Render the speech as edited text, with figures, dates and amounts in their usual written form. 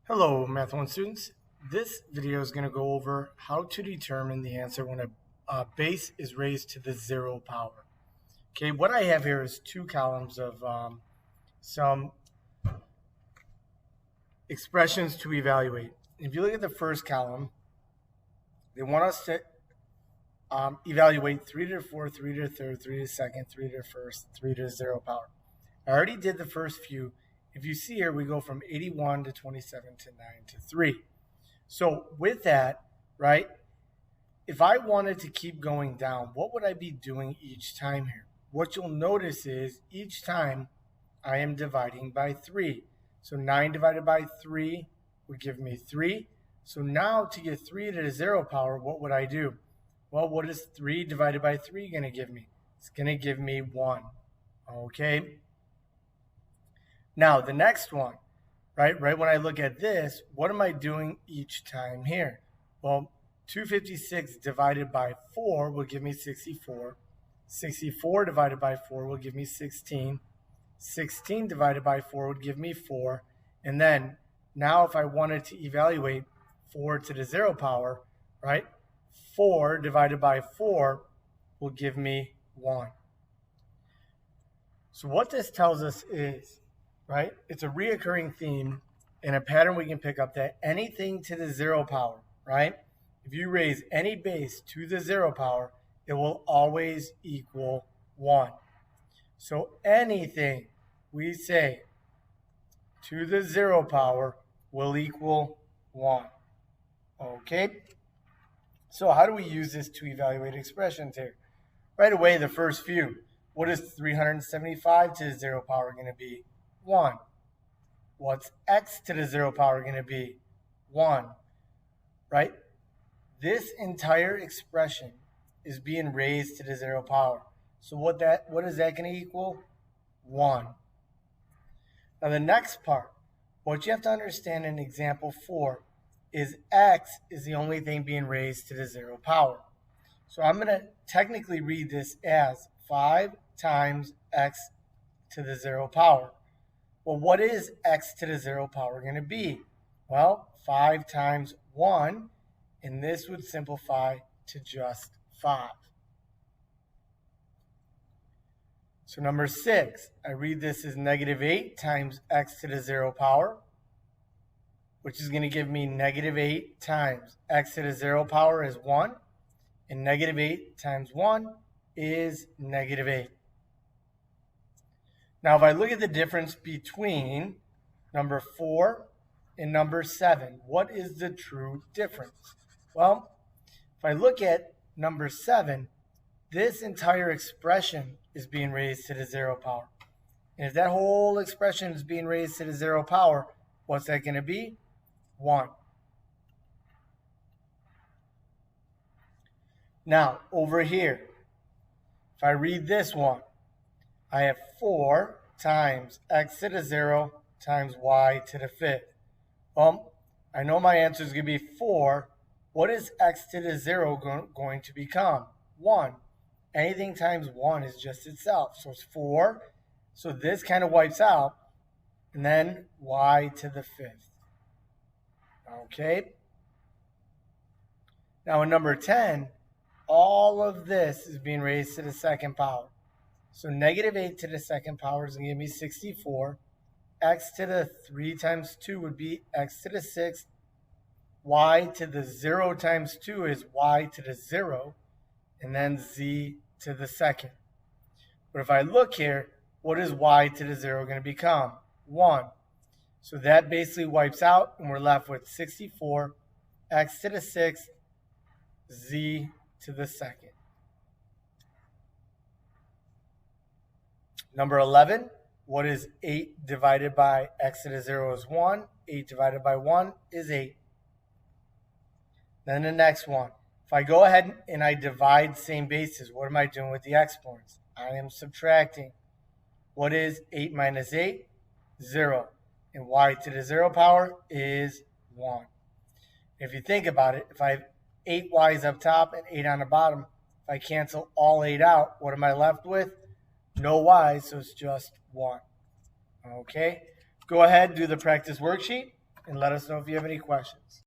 Hello, Math 1 students. This video is going to go over how to determine the answer when a base is raised to the zero power. Okay, what I have here is two columns of some expressions to evaluate. If you look at the first column, they want us to evaluate 3 to the 4th, 3 to the 3rd, 3 to the 2nd, 3 to the 1st, 3 to the zero power. I already did the first few. If you see here, we go from 81 to 27 to 9 to 3. So with that, right, if I wanted to keep going down, what would I be doing each time here? What you'll notice is each time I am dividing by 3. So 9 divided by 3 would give me 3. So now to get 3 to the zero power, what would I do? Well, what is 3 divided by 3 going to give me? It's going to give me 1. Okay. Now, the next one, right when I look at this, what am I doing each time here? Well, 256 divided by 4 will give me 64. 64 divided by 4 will give me 16. 16 divided by 4 would give me 4. And then, now if I wanted to evaluate 4 to the zero power, right, 4 divided by 4 will give me 1. So what this tells us is, right, it's a reoccurring theme and a pattern we can pick up that anything to the zero power, right, if you raise any base to the zero power, it will always equal 1. So anything we say to the zero power will equal 1. Okay? So how do we use this to evaluate expressions here? Right away, the first few. What is 375 to the zero power going to be? 1. What's x to the zero power going to be? 1. Right? This entire expression is being raised to the zero power. So what is that going to equal? 1. Now the next part, what you have to understand in example 4 is x is the only thing being raised to the zero power. So I'm going to technically read this as 5 times x to the zero power. Well, what is x to the zero power going to be? Well, 5 times 1, and this would simplify to just 5. So number 6, I read this as negative 8 times x to the zero power, which is going to give me negative 8 times x to the zero power is 1, and negative 8 times 1 is negative 8. Now, if I look at the difference between number 4 and number 7, what is the true difference? Well, if I look at number 7, this entire expression is being raised to the zero power. And if that whole expression is being raised to the zero power, what's that going to be? 1. Now, over here, if I read this one, I have 4 times x to the 0 times y to the 5th. Well, I know my answer is going to be 4. What is x to the 0 going to become? 1. Anything times 1 is just itself. So it's 4. So this kind of wipes out. And then y to the 5th. Okay? Now in number 10, all of this is being raised to the second power. So negative 8 to the second power is going to give me 64. X to the 3 times 2 would be x to the 6th. Y to the 0 times 2 is y to the 0. And then z to the second. But if I look here, what is y to the 0 going to become? 1. So that basically wipes out, and we're left with 64, x to the 6th, z to the second. Number 11, what is 8 divided by x to the 0 is 1. 8 divided by 1 is 8. Then the next one. If I go ahead and I divide same bases, what am I doing with the exponents? I am subtracting. What is 8 minus 8? 0. And y to the 0 power is 1. If you think about it, if I have 8 y's up top and 8 on the bottom, if I cancel all 8 out, what am I left with? No y's, so it's just 1. Okay? Go ahead and do the practice worksheet. and let us know if you have any questions.